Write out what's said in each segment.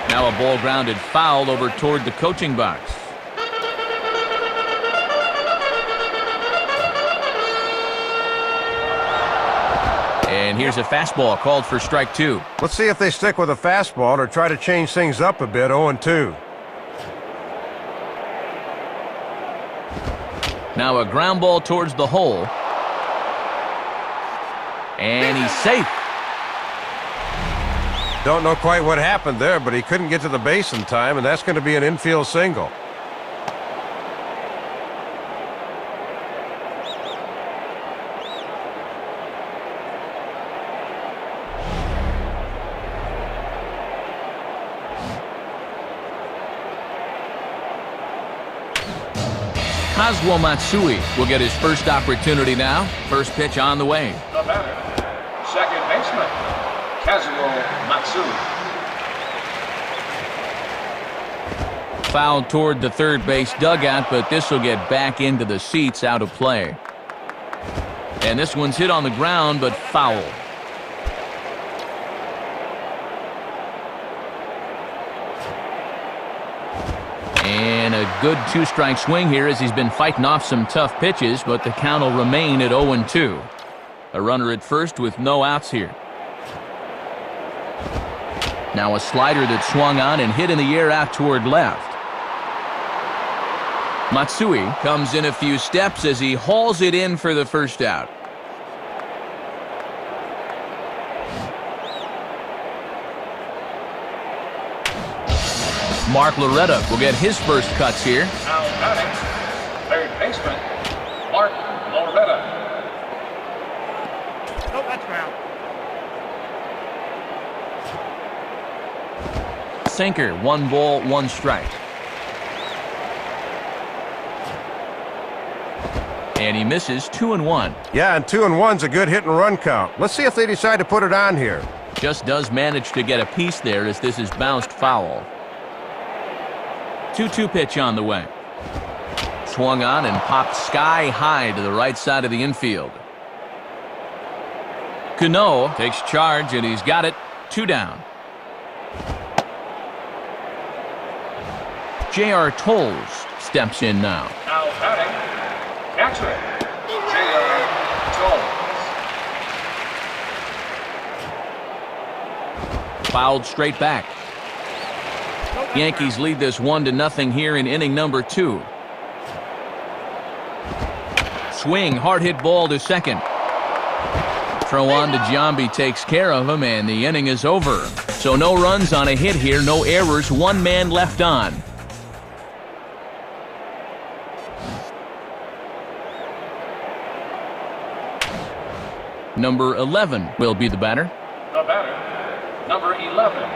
Now a ball grounded foul over toward the coaching box. And here's a fastball called for strike two. Let's see if they stick with a fastball or try to change things up a bit. 0-2. Now a ground ball towards the hole. And he's safe. Don't know quite what happened there, but he couldn't get to the base in time, and that's going to be an infield single. Kazuo Matsui will get his first opportunity now. First pitch on the way. The batter, second baseman, Kazuo Matsui. Foul toward the third base dugout, but this will get back into the seats, out of play. And this one's hit on the ground, but foul. And a good two-strike swing here as he's been fighting off some tough pitches, but the count will remain at 0-2. A runner at first with no outs here. Now a slider that swung on and hit in the air out toward left. Matsui comes in a few steps as he hauls it in for the first out. Mark Loretta will get his first cuts here. Now batting, third baseman, Mark Loretta. Oh, that's foul. Sinker, 1 ball, 1 strike. And he misses 2-1. Yeah, and 2-1's a good hit and run count. Let's see if they decide to put it on here. Just does manage to get a piece there as this is bounced foul. 2-2 pitch on the way. Swung on and popped sky high to the right side of the infield. Cano takes charge and he's got it. 2 down. J.R. Tolles steps in now. Now batting, catcher, J.R. Tolles. Fouled straight back. Yankees lead this 1-0 here in inning number 2. Swing, hard hit ball to second. Throw on to Giambi takes care of him, and the inning is over. So no runs on a hit here, no errors, 1 man left on. Number 11 will be the batter. The batter, number 11.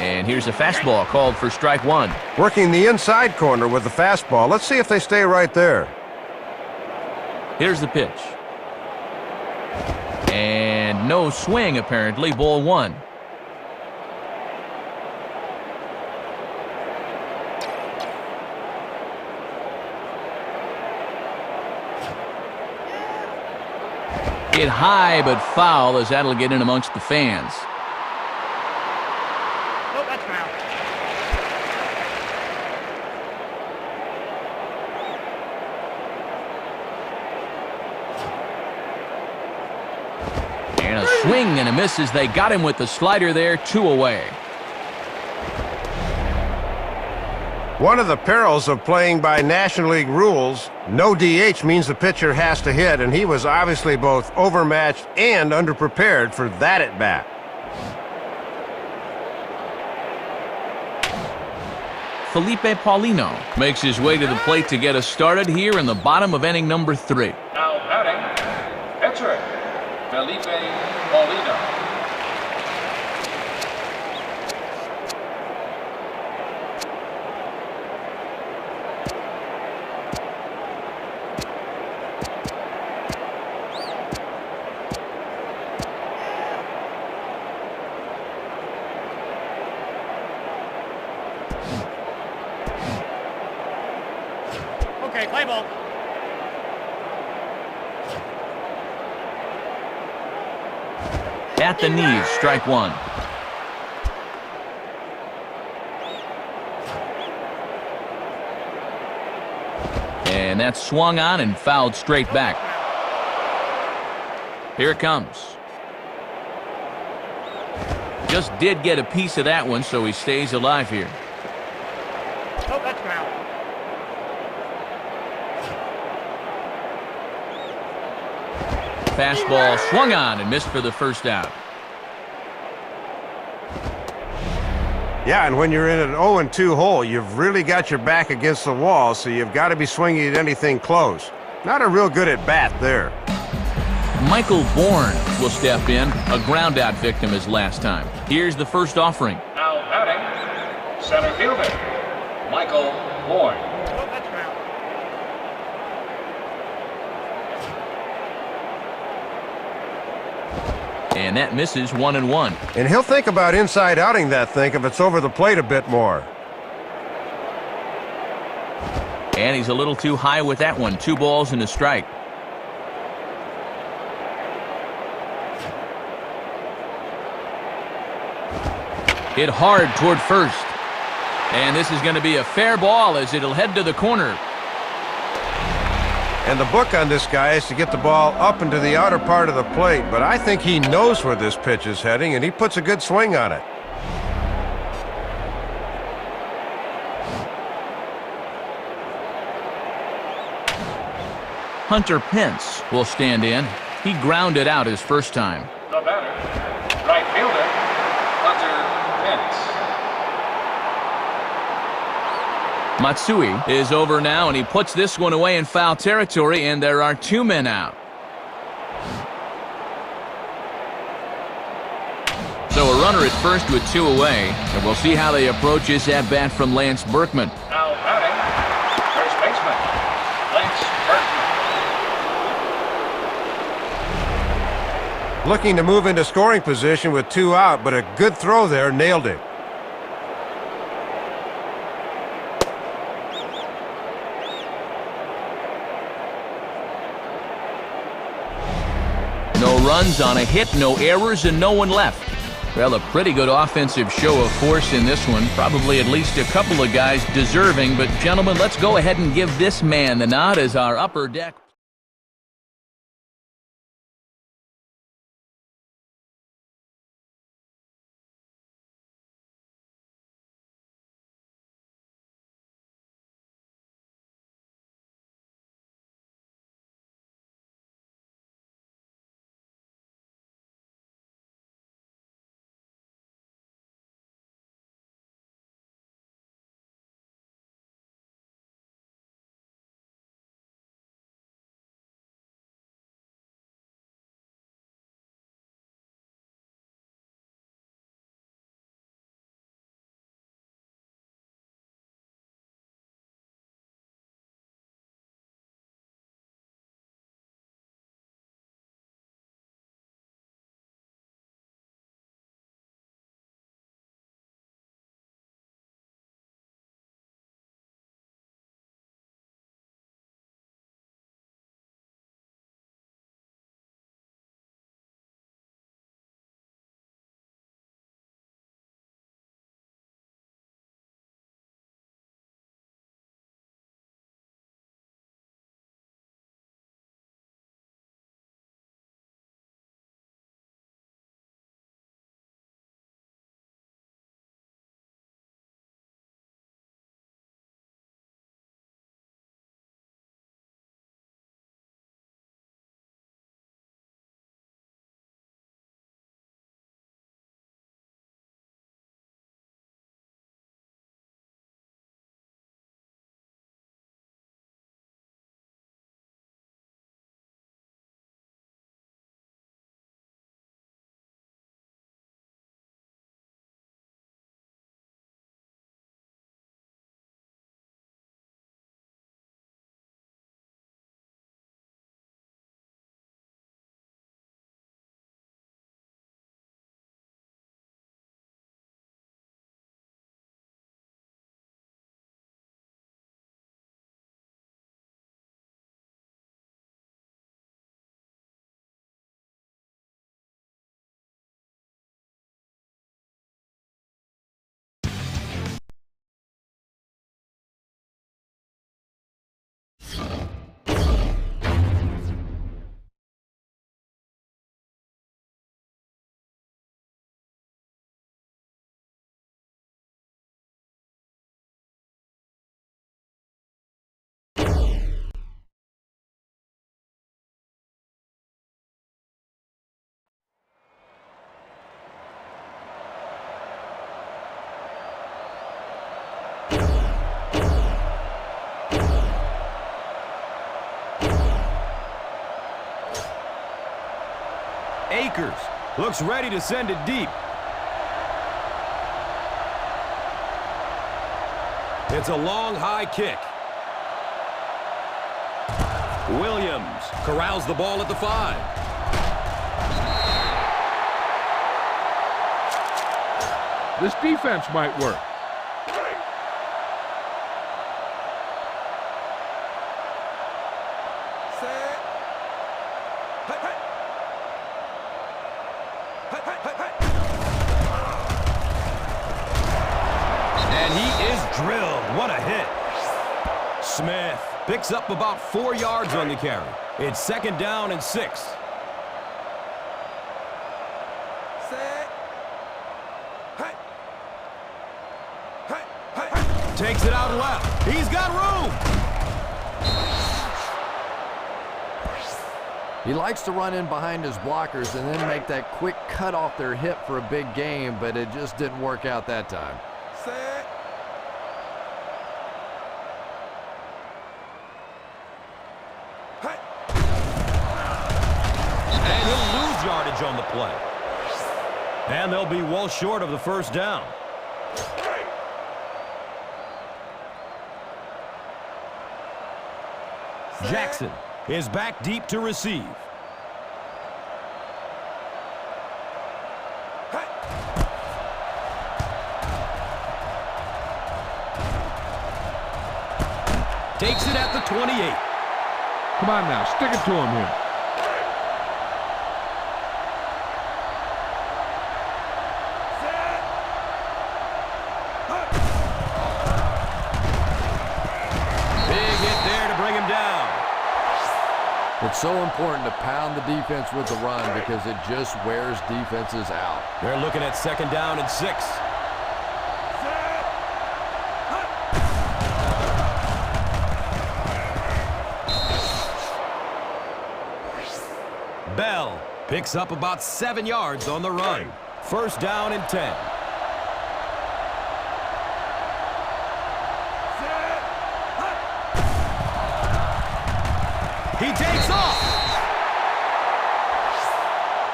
And here's a fastball called for strike 1. Working the inside corner with the fastball. Let's see if they stay right there. Here's the pitch. And no swing, apparently. Ball 1. Hit high, but foul as that'll get in amongst the fans. And a swing and a miss as they got him with the slider there. 2 away. One of the perils of playing by National League rules, no DH means the pitcher has to hit, and he was obviously both overmatched and underprepared for that at-bat. Felipe Paulino makes his way to the plate to get us started here in the bottom of inning number 3. Now batting, pitcher, Felipe Paulino. Okay, play ball. At the knees, strike one. And that's swung on and fouled straight back. Here it comes. Just did get a piece of that one, so he stays alive here. Oh, that's out. Fastball swung on and missed for the first out. Yeah, and when you're in an 0-2 hole, you've really got your back against the wall, so you've got to be swinging at anything close. Not a real good at bat there. Michael Bourne will step in, a ground-out victim his last time. Here's the first offering. Now batting, center fielder, Michael Bourne. Oh, that's out. And that misses 1-1. And he'll think about inside outing that thing if it's over the plate a bit more. And he's a little too high with that one. 2 balls and a strike. Hit hard toward first. And this is going to be a fair ball as it'll head to the corner. And the book on this guy is to get the ball up into the outer part of the plate, but I think he knows where this pitch is heading, and he puts a good swing on it. Hunter Pence will stand in. He grounded out his first time. The batter, right fielder, Hunter Pence. Matsui is over now, and he puts this one away in foul territory, and there are 2 men out. So a runner at first with 2 away, and we'll see how they approach this at-bat from Lance Berkman. Now batting, first baseman, Lance Berkman. Looking to move into scoring position with 2 out, but a good throw there nailed him. No runs on a hit, no errors, and no one left. Well, a pretty good offensive show of force in this one. Probably at least a couple of guys deserving. But, gentlemen, let's go ahead and give this man the nod as our upper deck. Akers looks ready to send it deep. It's a long, high kick. Williams corrals the ball at the 5. This defense might work. And he is drilled. What a hit. Smith picks up about 4 yards on the carry. It's 2nd down and 6. Takes it out left. He's got room. He likes to run in behind his blockers and then make that quick cut off their hip for a big game, but it just didn't work out that time. And he'll lose yardage on the play. And they'll be well short of the 1st down. Jackson is back deep to receive. Takes it at the 28. Come on now, stick it to him here. Big hit there to bring him down. It's so important to pound the defense with the run because it just wears defenses out. They're looking at 2nd down and 6. Bell picks up about 7 yards on the run. 1st down and 10. He takes off.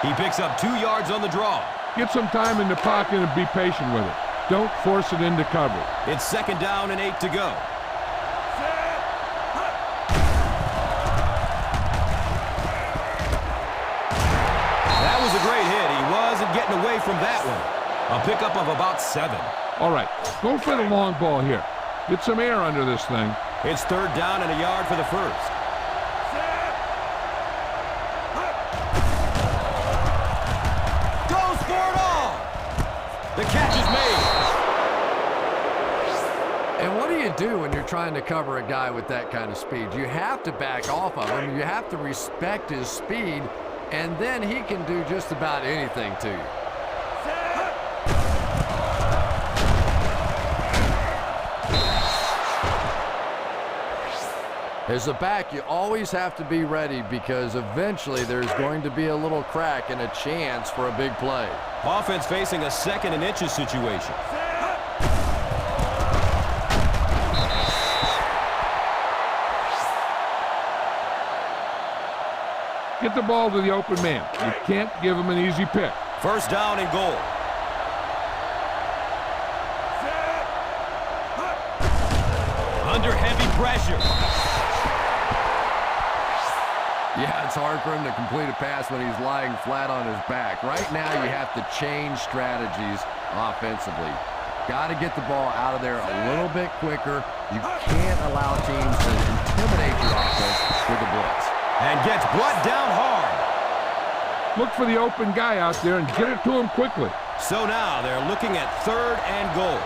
He picks up 2 yards on the draw. Get some time in the pocket and be patient with it. Don't force it into cover. It's 2nd down and 8 to go. That was a great hit. He wasn't getting away from that one. A pickup of about 7. All right, go for the long ball here. Get some air under this thing. It's 3rd down and a yard for the 1st. Goes for it all. The catch is made. And what do you do when you're trying to cover a guy with that kind of speed? You have to back off of him. You have to respect his speed, and then he can do just about anything to you. As a back, you always have to be ready because eventually there's going to be a little crack and a chance for a big play. Offense facing a 2nd and inches situation. Get the ball to the open man. You can't give him an easy pick. 1st down and goal. Under heavy pressure. Yeah, it's hard for him to complete a pass when he's lying flat on his back. Right now, you have to change strategies offensively. Got to get the ball out of there a little bit quicker. You can't allow teams to intimidate your offense with a blitz. And gets brought down hard. Look for the open guy out there and get it to him quickly. So now they're looking at 3rd and goal.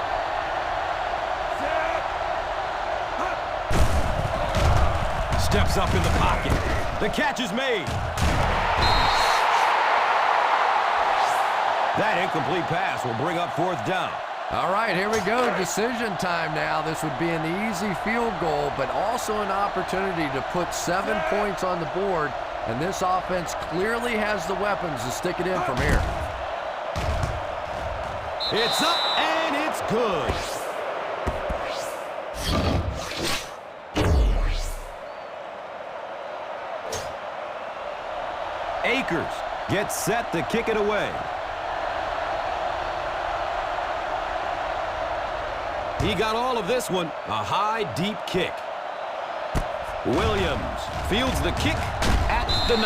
Steps up in the pocket. The catch is made. That incomplete pass will bring up 4th down. All right, here we go. Decision time now. This would be an easy field goal, but also an opportunity to put 7 points on the board, and this offense clearly has the weapons to stick it in from here. It's up, and it's good. Akers gets set to kick it away. He got all of this one, a high, deep kick. Williams fields the kick at the 9.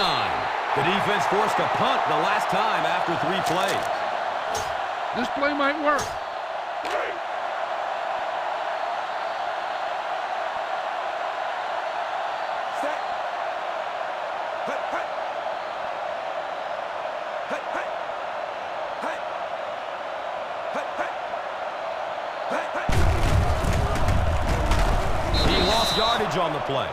The defense forced a punt the last time after 3 plays. This play might work. Yardage on the play.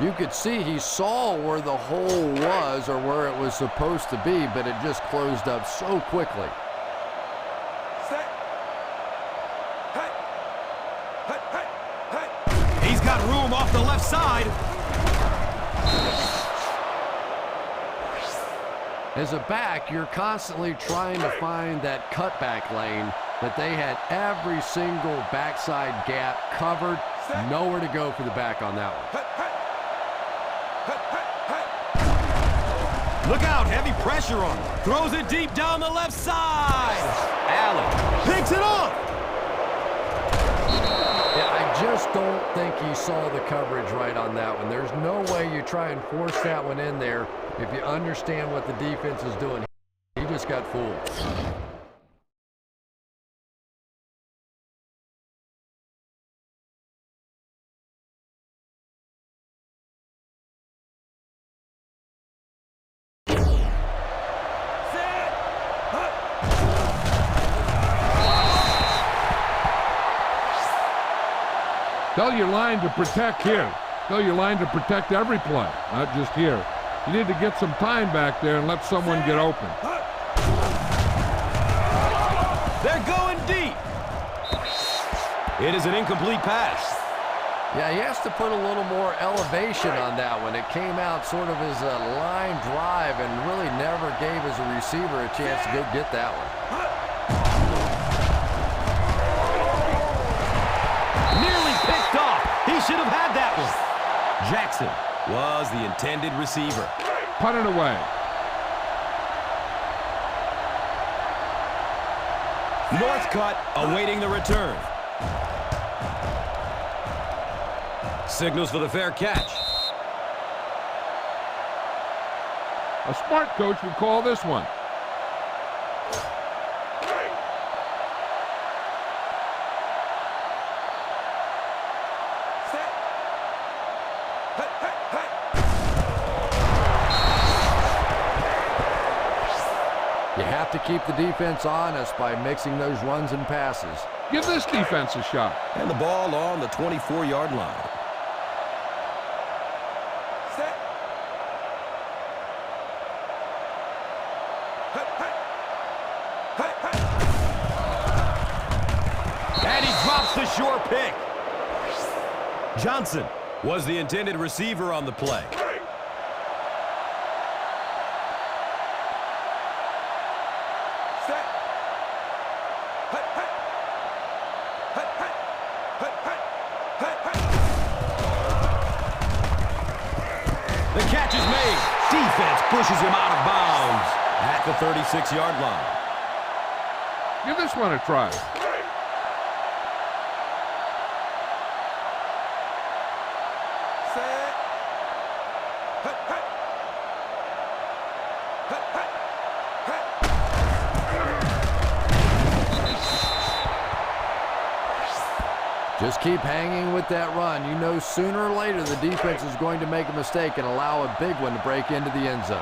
You could see he saw where the hole was or where it was supposed to be, but it just closed up so quickly. He's got room off the left side. As a back, you're constantly trying to find that cutback lane, but they had every single backside gap covered. Nowhere to go for the back on that one. Look out, heavy pressure on him. Throws it deep down the left side. Allen picks it off. Yeah, I just don't think he saw the coverage right on that one. There's no way you try and force that one in there if you understand what the defense is doing. He just got fooled. Tell your line to protect here. Tell your line to protect every play, not just here. You need to get some time back there and let someone get open. They're going deep. It is an incomplete pass. Yeah, he has to put a little more elevation on that one. It came out sort of as a line drive and really never gave his receiver a chance to go get that one. Nearly picked off. He should have had that one. Jackson was the intended receiver. Punt it away. Northcutt awaiting the return. Signals for the fair catch. A smart coach would call this one. You have to keep the defense honest by mixing those runs and passes. Give this defense a shot. And the ball on the 24-yard line. And he drops the sure pick. Johnson was the intended receiver on the play. The catch is made. Defense pushes him out of bounds at the 36-yard line. Give this one a try. Just keep hanging with that run. You know sooner or later the defense is going to make a mistake and allow a big one to break into the end zone.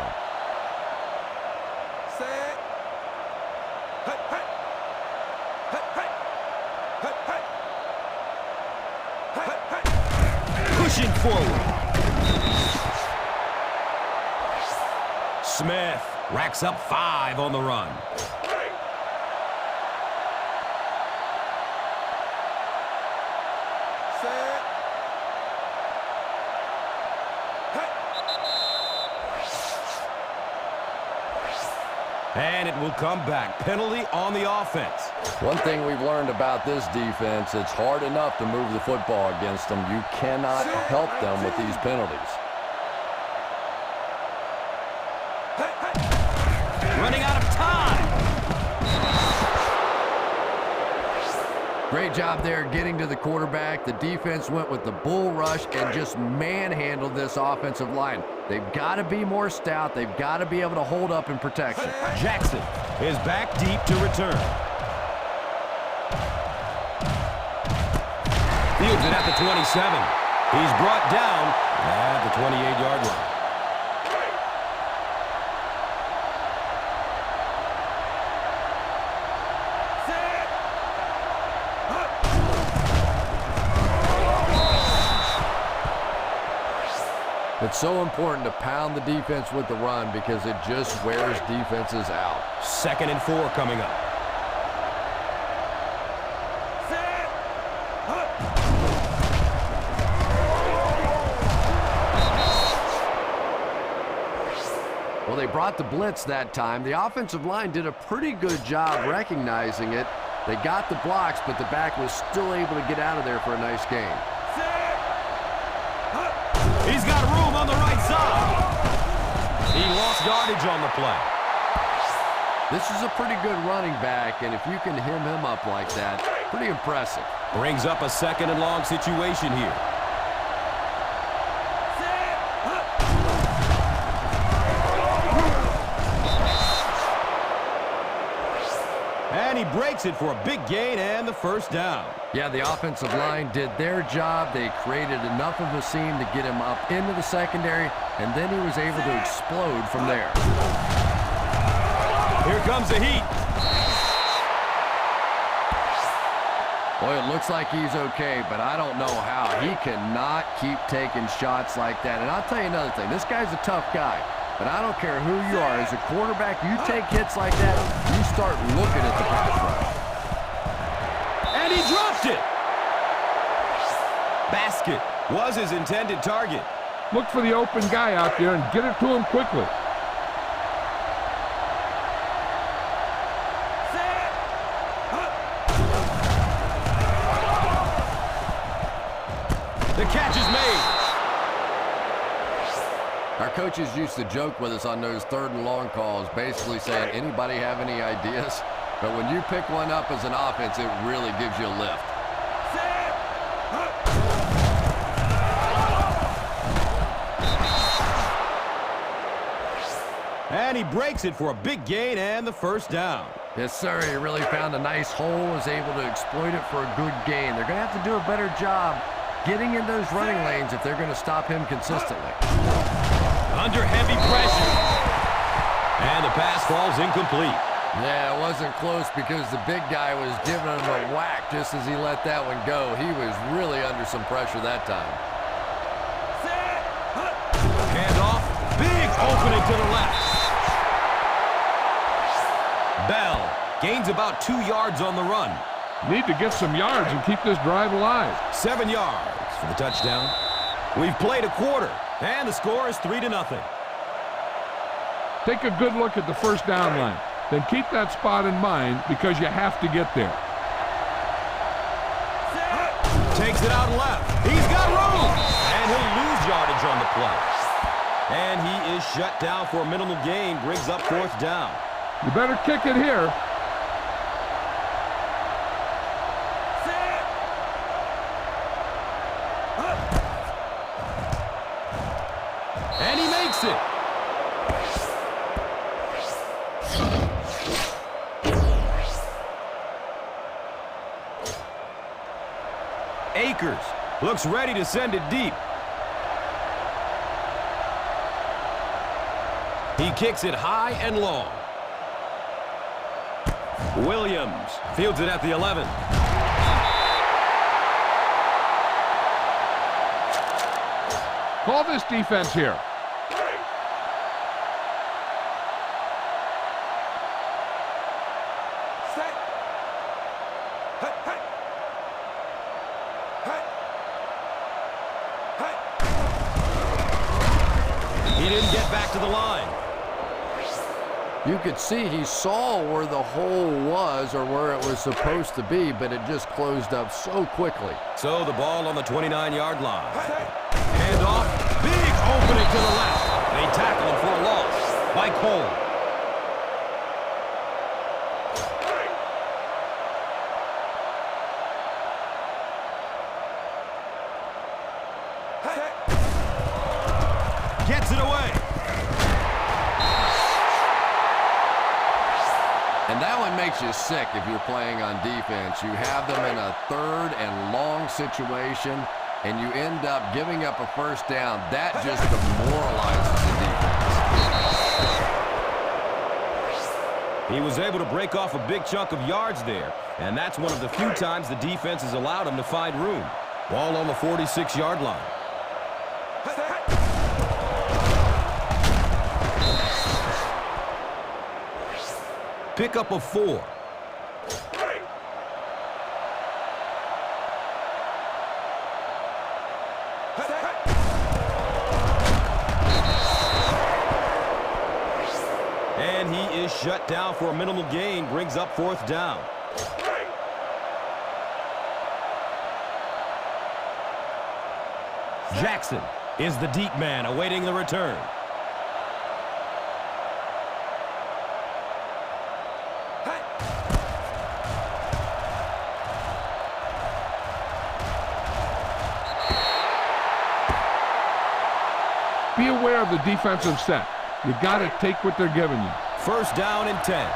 Pushing forward. Smith racks up 5 on the run. And it will come back. Penalty on the offense. One thing we've learned about this defense, it's hard enough to move the football against them. You cannot help them with these penalties. Running out of time. Great job there getting to the quarterback. The defense went with the bull rush and just manhandled this offensive line. They've got to be more stout. They've got to be able to hold up in protection. Jackson is back deep to return. Fields it at the 27. He's brought down at the 28-yard line. It's so important to pound the defense with the run because it just wears defenses out. 2nd and 4 coming up. Well, they brought the blitz that time. The offensive line did a pretty good job recognizing it. They got the blocks, but the back was still able to get out of there for a nice gain. He's got room on the right side. He lost yardage on the play. This is a pretty good running back, and if you can hem him up like that, pretty impressive. Brings up a 2nd and long situation here. And he breaks it for a big gain and the 1st down. Yeah, the offensive line did their job. They created enough of a seam to get him up into the secondary, and then he was able to explode from there. Here comes the heat. Boy, it looks like he's okay, but I don't know how. He cannot keep taking shots like that. And I'll tell you another thing. This guy's a tough guy. But I don't care who you are. As a quarterback, you take hits like that, you start looking at the pass rush. And he dropped it. Basket was his intended target. Look for the open guy out there and get it to him quickly. The catch is made. Our coaches used to joke with us on those 3rd and long calls, basically saying, anybody have any ideas? But when you pick one up as an offense, it really gives you a lift. And he breaks it for a big gain and the 1st down. Yes, sir. He really found a nice hole, was able to exploit it for a good gain. They're going to have to do a better job getting in those running lanes if they're going to stop him consistently. Under heavy pressure. And the pass falls incomplete. Yeah, it wasn't close because the big guy was giving him a whack just as he let that one go. He was really under some pressure that time. Hand off. Big opening to the left. Bell gains about 2 yards on the run. Need to get some yards and keep this drive alive. 7 yards for the touchdown. We've played a quarter, and the score is 3-0. Take a good look at the 1st down line. Then keep that spot in mind because you have to get there. Takes it out left. He's got room, and he'll lose yardage on the play. And he is shut down for a minimal gain, brings up 4th down. You better kick it here. And he makes it. Akers looks ready to send it deep. He kicks it high and long. Williams fields it at the 11. Call this defense here. He didn't get back to the line. You could see he saw where the hole was or where it was supposed to be, but it just closed up so quickly. So the ball on the 29-yard line. Hand off. Big opening to the left. They tackle him for a loss. spike home. Gets it away. And that one makes you sick if you're playing on defense. You have them in a third and long situation, and you end up giving up a first down. That just demoralizes the defense. He was able to break off a big chunk of yards there, and that's one of the few times the defense has allowed him to find room. Ball on the 46-yard line. Pick up a 4. And he is shut down for a minimal gain, brings up 4th down. Jackson is the deep man awaiting the return. Be aware of the defensive set. You got to take what they're giving you. 1st down and 10.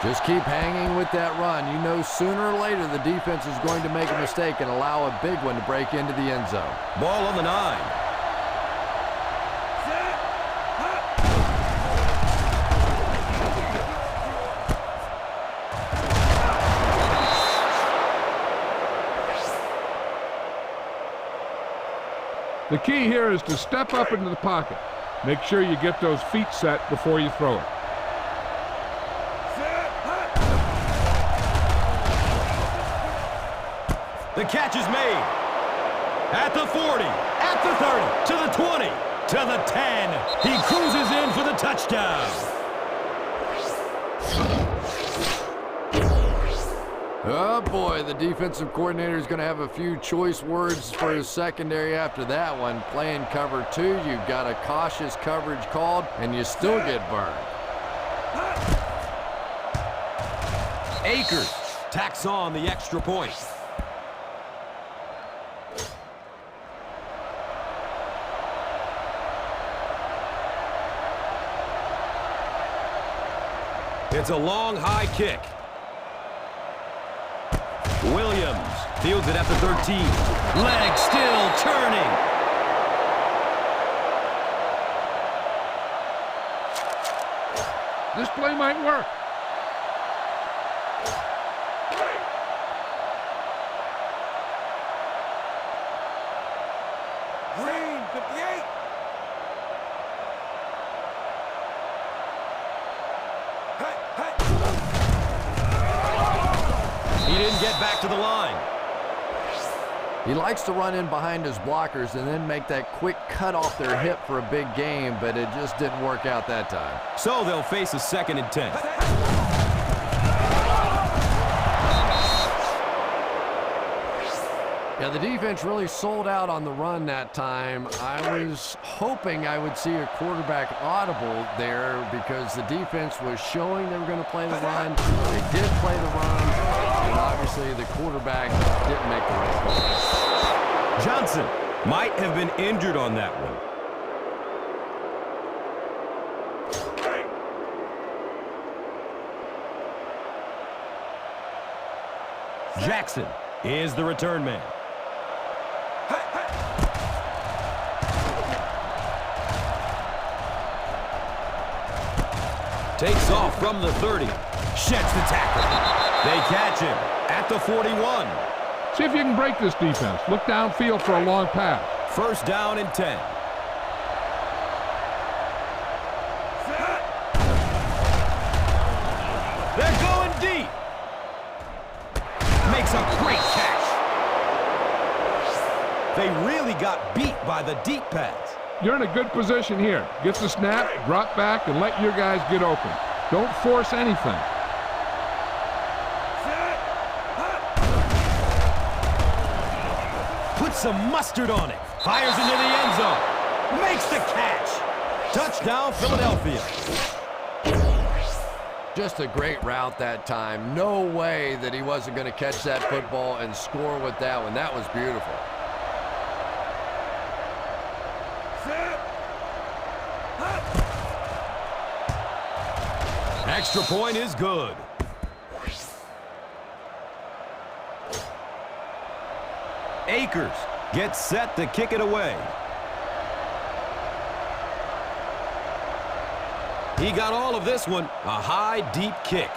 Just keep hanging with that run. You know sooner or later the defense is going to make a mistake and allow a big one to break into the end zone. Ball on the 9. The key here is to step up into the pocket. Make sure you get those feet set before you throw it. The catch is made. At the 40, at the 30, to the 20, to the 10. He cruises in for the touchdown. Oh boy, the defensive coordinator is going to have a few choice words for his secondary after that one. Playing cover 2, you've got a cautious coverage called, and you still get burned. Akers tacks on the extra point. It's a long, high kick. Williams fields it at the 13. Leg still turning. This play might work. Green, 58. He didn't get back to the line. He likes to run in behind his blockers and then make that quick cut off their hip for a big gain, but it just didn't work out that time. So they'll face a 2nd and 10. Yeah, the defense really sold out on the run that time. I was hoping I would see a quarterback audible there because the defense was showing they were going to play the run. They did play the run, and obviously the quarterback didn't make the right call. Johnson might have been injured on that one. Jackson is the return man. Takes off from the 30. Sheds the tackle. They catch him at the 41. See if you can break this defense. Look downfield for a long pass. 1st down and 10. They're going deep. Makes a great catch. They really got beat by the deep pass. You're in a good position here. Get the snap, drop back, and let your guys get open. Don't force anything. Puts some mustard on it. Fires into the end zone. Makes the catch. Touchdown, Philadelphia. Just a great route that time. No way that he wasn't going to catch that football and score with that one. That was beautiful. Extra point is good. Akers gets set to kick it away. He got all of this one. A high, deep kick.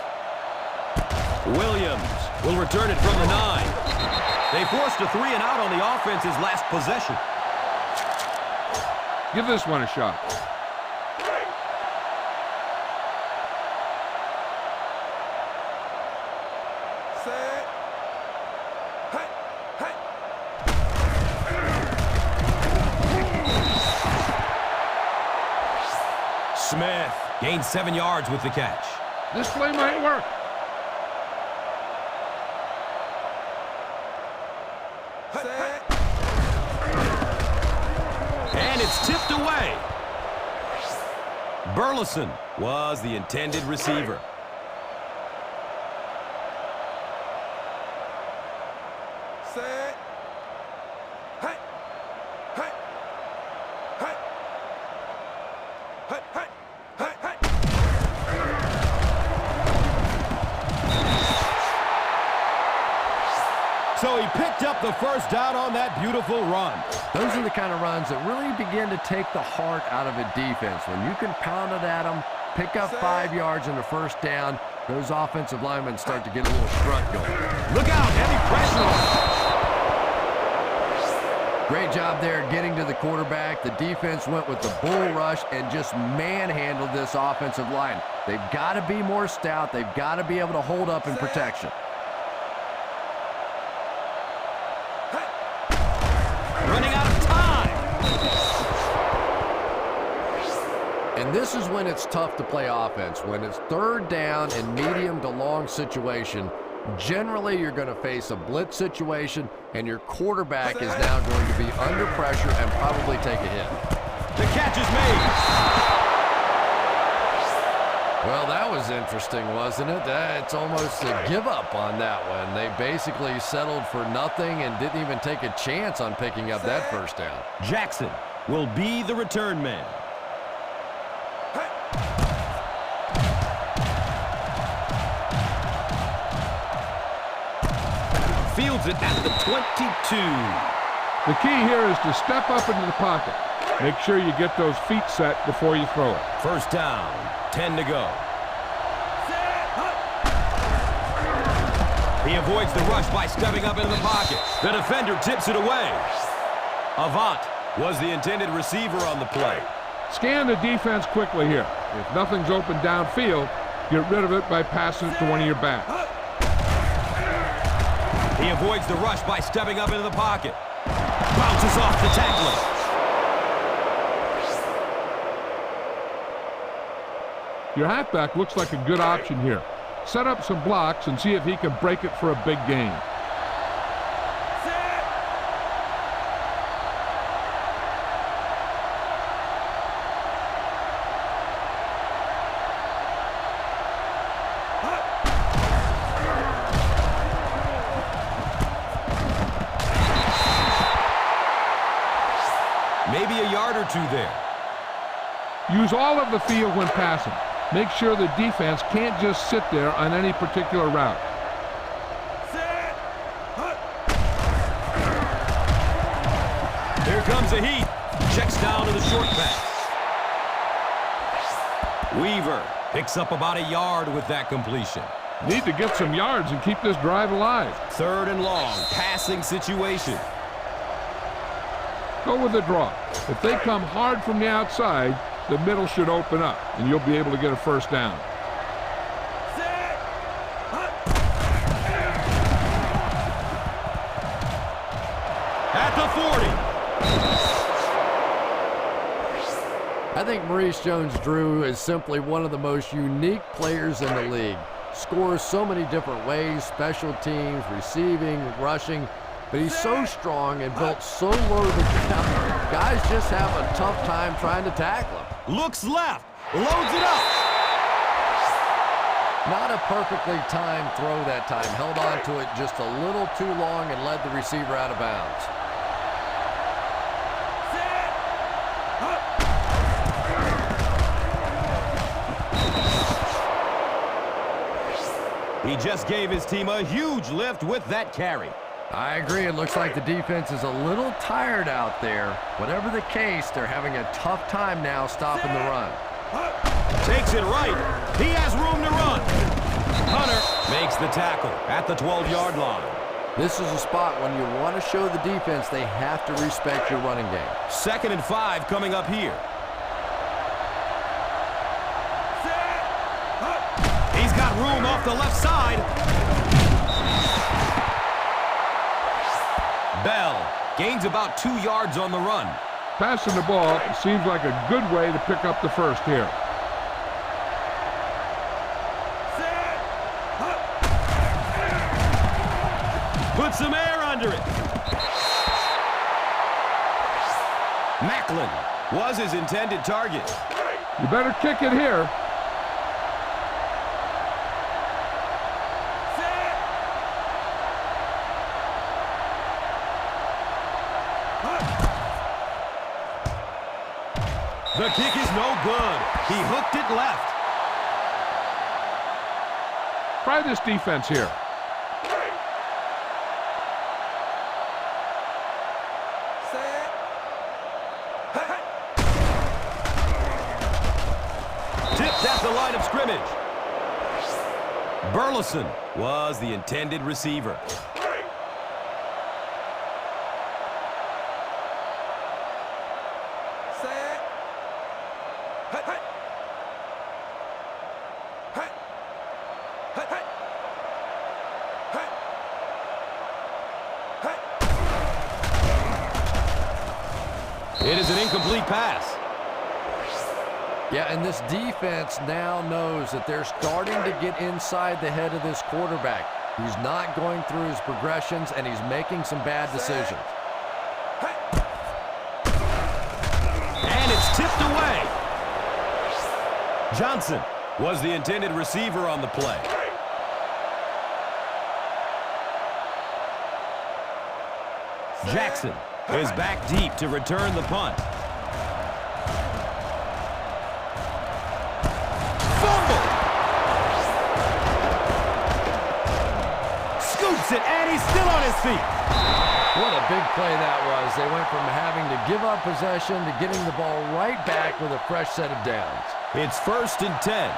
Williams will return it from the 9. They forced a 3 and out on the offense's last possession. Give this one a shot. Set. Hey, hey. Smith gains 7 yards with the catch. This play might work. Set. And it's tipped away. Burleson was the intended receiver. Set. Hey. Hey. Hey. Hey. Hey. Hey. Hey. So he picked up the first down on that beautiful run. Those are the kind of runs that really begin to take the heart out of a defense. When you can pound it at them, pick up 5 yards and a first down, those offensive linemen start to get a little strut going. Look out, heavy pressure on him. Great job there getting to the quarterback. The defense went with the bull rush and just manhandled this offensive line. They've got to be more stout. They've got to be able to hold up in protection. Running out of time. And this is when it's tough to play offense. When it's third down and medium to long situation, generally you're going to face a blitz situation, and your quarterback is now going to be under pressure and probably take a hit. The catch is made. Well, that was interesting, wasn't it? It's almost a give-up on that one. They basically settled for nothing and didn't even take a chance on picking up that first down. Jackson will be the return man. Fields it at the 22. The key here is to step up into the pocket. Make sure you get those feet set before you throw it. First down, 10 to go. He avoids the rush by stepping up into the pocket. The defender tips it away. Avant was the intended receiver on the play. Scan the defense quickly here. If nothing's open downfield, get rid of it by passing it to one of your backs. He avoids the rush by stepping up into the pocket. Bounces off the tackler. Your halfback looks like a good option here. Set up some blocks and see if he can break it for a big gain. Maybe a yard or two there. Use all of the field when passing. Make sure the defense can't just sit there on any particular route. Here comes the heat. Checks down to the short pass. Weaver picks up about a yard with that completion. Need to get some yards and keep this drive alive. Third and long, passing situation. Go with the draw. If they come hard from the outside, the middle should open up, and you'll be able to get a first down. At the 40. I think Maurice Jones-Drew is simply one of the most unique players in the league. Scores so many different ways, special teams, receiving, rushing. but he's so strong and built so low to the ground, guys just have a tough time trying to tackle him. Looks left. Loads it up. Not a perfectly timed throw that time. Held on to it just a little too long and led the receiver out of bounds. He just gave his team a huge lift with that carry. I agree. It looks like the defense is a little tired out there. Whatever the case, they're having a tough time now stopping the run. Takes it right. He has room to run. Hunter makes the tackle at the 12-yard line. This is a spot when you want to show the defense they have to respect your running game. 2nd and 5 coming up here. He's got room off the left side. Bell gains about 2 yards on the run. Passing the ball seems like a good way to pick up the first here. Put some air under it. Macklin was his intended target. You better kick it here. The kick is no good. He hooked it left. Try this defense here. Tipped at the line of scrimmage. Burleson was the intended receiver. It is an incomplete pass. Yeah, and this defense now knows that they're starting to get inside the head of this quarterback. He's not going through his progressions, and he's making some bad decisions. And it's tipped away. Johnson was the intended receiver on the play. Jackson is back deep to return the punt. Fumble! Scoops it, and he's still on his feet. What a big play that was. They went from having to give up possession to getting the ball right back with a fresh set of downs. It's 1st and 10.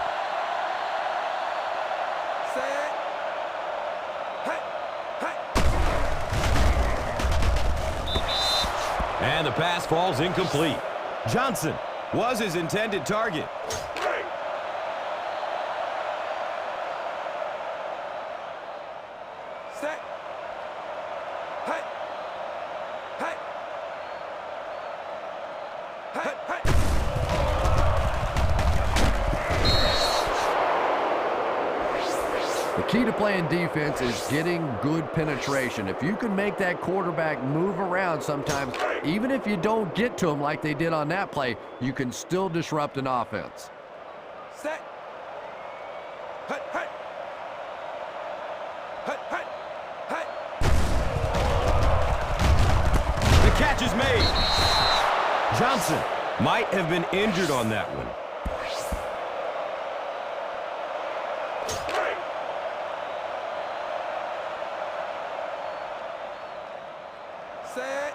And the pass falls incomplete. Johnson was his intended target. The key to playing defense is getting good penetration. If you can make that quarterback move around sometimes, even if you don't get to him like they did on that play, you can still disrupt an offense. Set. The catch is made. Johnson might have been injured on that one. Set.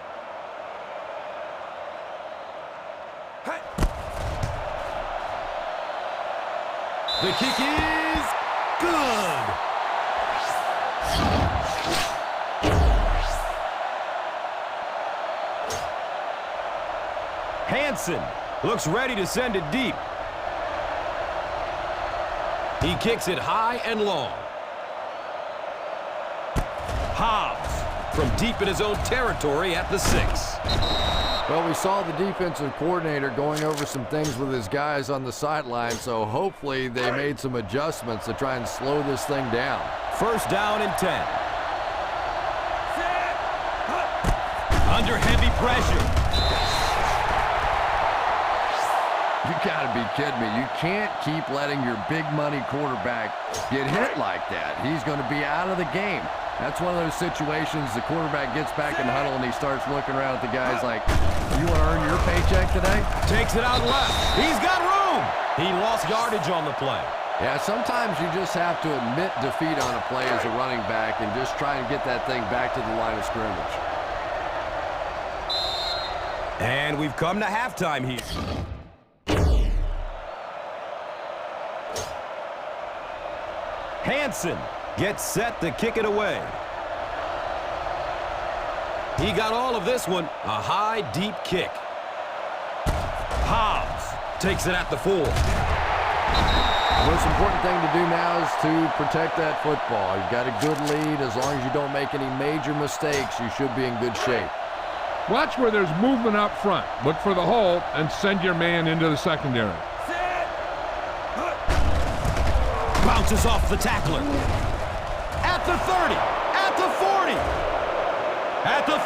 The kick is good. Hansen looks ready to send it deep. He kicks it high and long. Hobbs from deep in his own territory at the 6. Well, we saw the defensive coordinator going over some things with his guys on the sideline, so hopefully they made some adjustments to try and slow this thing down. 1st down and 10. Under heavy pressure. You got to be kidding me. You can't keep letting your big money quarterback get hit like that. He's going to be out of the game. That's one of those situations the quarterback gets back in the huddle and he starts looking around at the guys like, you want to earn your paycheck today? Takes it out left. He's got room. He lost yardage on the play. Yeah, sometimes you just have to admit defeat on a play as a running back and just try and get that thing back to the line of scrimmage. And we've come to halftime here. Hansen gets set to kick it away. He got all of this one. A high, deep kick. Hobbs takes it at the 4. The most important thing to do now is to protect that football. You've got a good lead. As long as you don't make any major mistakes, you should be in good shape. Watch where there's movement up front. Look for the hole and send your man into the secondary. Bounces off the tackler. At the 30. At the 40. At the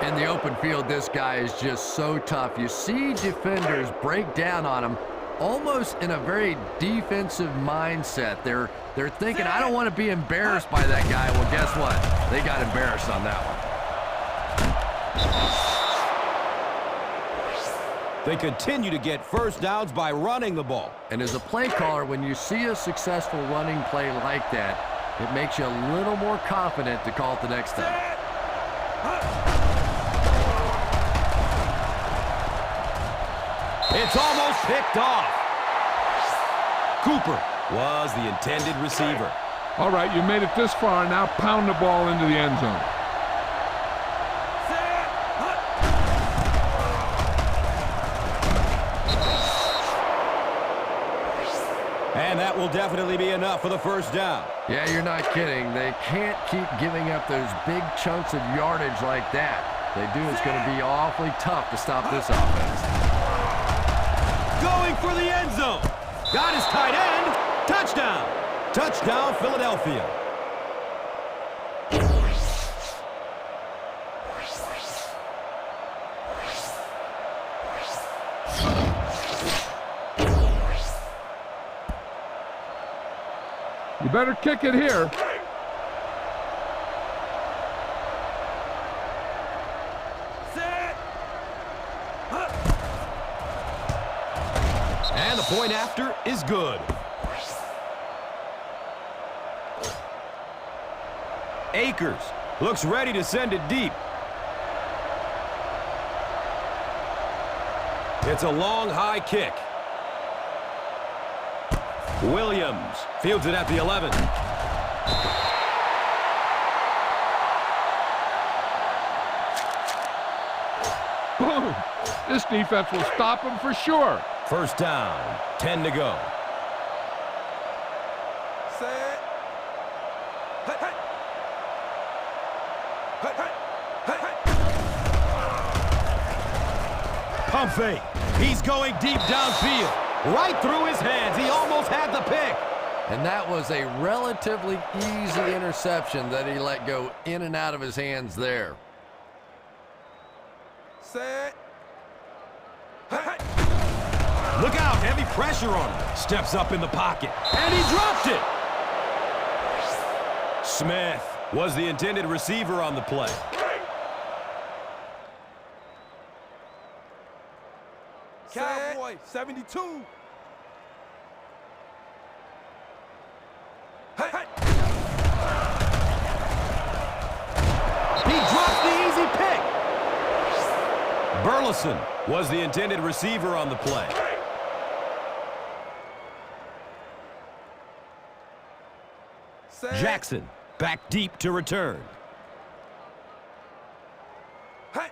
40. In the open field, this guy is just so tough. You see defenders break down on him almost in a very defensive mindset. They're thinking, I don't want to be embarrassed by that guy. Well, guess what? They got embarrassed on that one. They continue to get first downs by running the ball. And as a play caller, when you see a successful running play like that, it makes you a little more confident to call it the next time. It's almost picked off. Cooper was the intended receiver. All right, you made it this far. Now pound the ball into the end zone. And that will definitely be enough for the first down. Yeah, you're not kidding. They can't keep giving up those big chunks of yardage like that. If they do, it's going to be awfully tough to stop this offense. Going for the end zone. Got his tight end. Touchdown. Touchdown, Philadelphia. You better kick it here. And the point after is good. Akers looks ready to send it deep. It's a long, high kick. Williams fields it at the 11. Boom! This defense will stop him for sure. First down, 10 to go. Set. Hey, hey. Hey, hey. Hey, hey. Pump fake. He's going deep downfield. Right through his hands. He almost had the pick. And that was a relatively easy interception that he let go in and out of his hands there. Set. Hey, hey. Look out, heavy pressure on him. Steps up in the pocket, and he dropped it. Smith was the intended receiver on the play. Cowboy, 72. Hey, hey. He dropped the easy pick. Burleson was the intended receiver on the play. Set. Jackson back deep to return. Hey.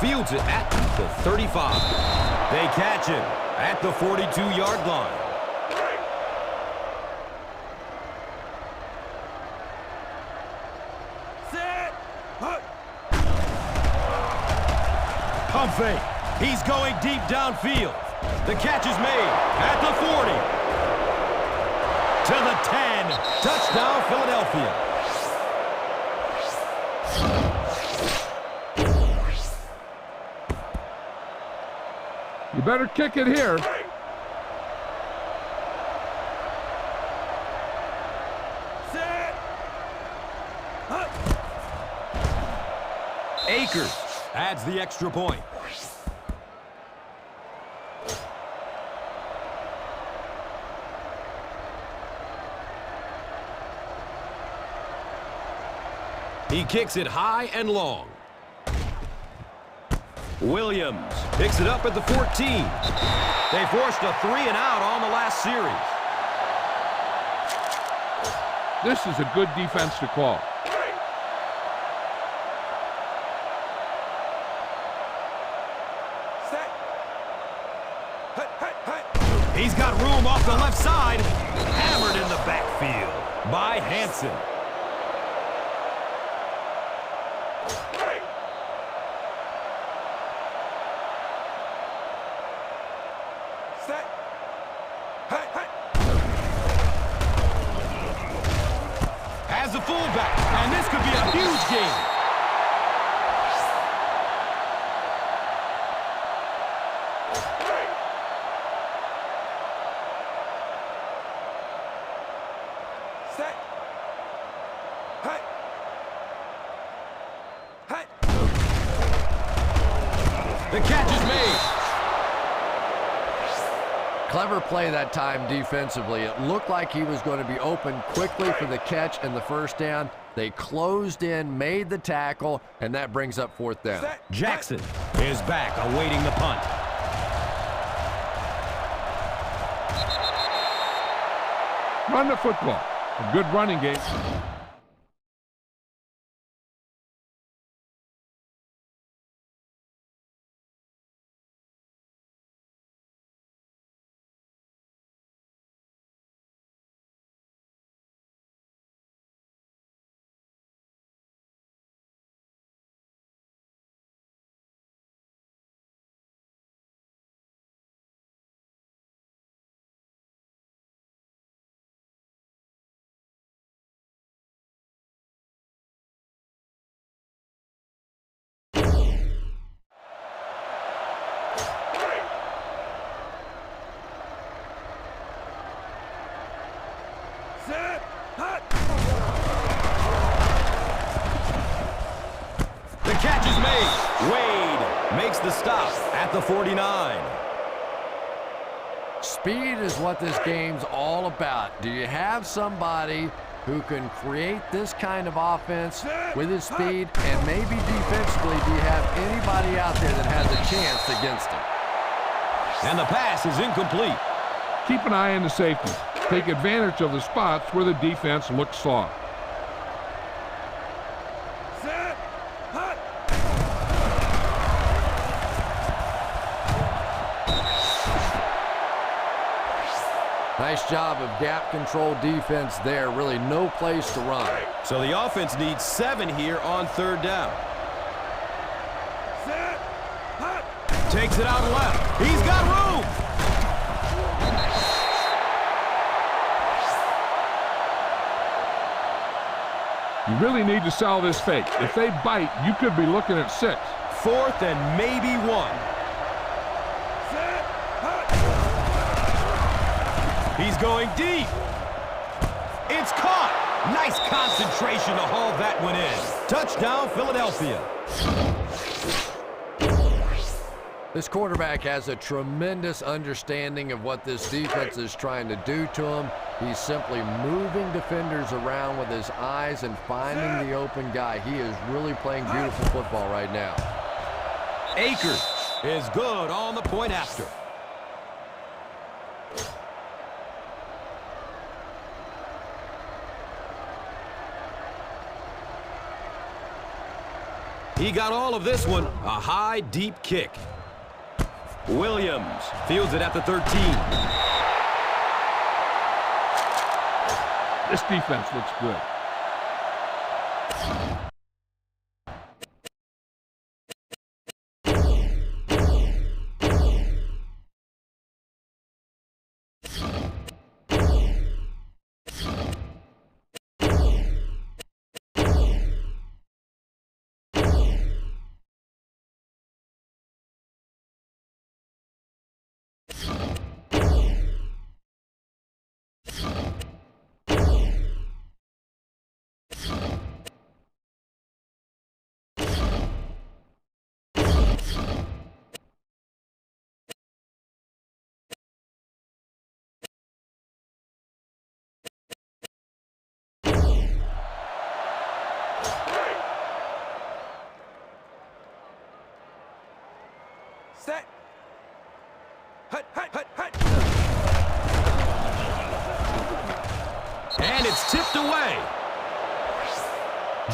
Fields it at the 35. They catch him at the 42-yard line. Set. Huh. Pump fake. He's going deep downfield. The catch is made at the 40. To the 10. Touchdown, Philadelphia. You better kick it here. Set. Hut. Akers adds the extra point. He kicks it high and long. Williams picks it up at the 14. They forced a 3-and-out on the last series. This is a good defense to call. Set. Hut, hut, hut. He's got room off the left side. Hammered in the backfield by Hansen. Set. Hut, hut. Has the fullback, and this could be a huge game. Set. Hut. Hut. The catch is made. Clever play that time defensively. It looked like he was going to be open quickly for the catch and the first down. They closed in, made the tackle, and that brings up fourth down. Set. Jackson is back awaiting the punt. Run the football. A good running game. Set. Hut. The catch is made. Wade makes the stop at the 49. Speed is what this game's all about. Do you have somebody who can create this kind of offense with his speed? And maybe defensively, do you have anybody out there that has a chance against him? And the pass is incomplete. Keep an eye on the safeties. Take advantage of the spots where the defense looks soft. Set. Hut. Nice job of gap control defense there. Really no place to run. So the offense needs 7 here on third down. Set. Hut. Takes it out left. He's got room. You really need to sell this fake. If they bite, you could be looking at 6. 4th and maybe 1. Set. Hut. He's going deep. It's caught. Nice concentration to haul that one in. Touchdown, Philadelphia. This quarterback has a tremendous understanding of what this defense is trying to do to him. He's simply moving defenders around with his eyes and finding the open guy. He is really playing beautiful football right now. Akers is good on the point after. He got all of this one, a high, deep kick. Williams fields it at the 13. This defense looks good. Set. Hut, hut, hut, hut. And it's tipped away.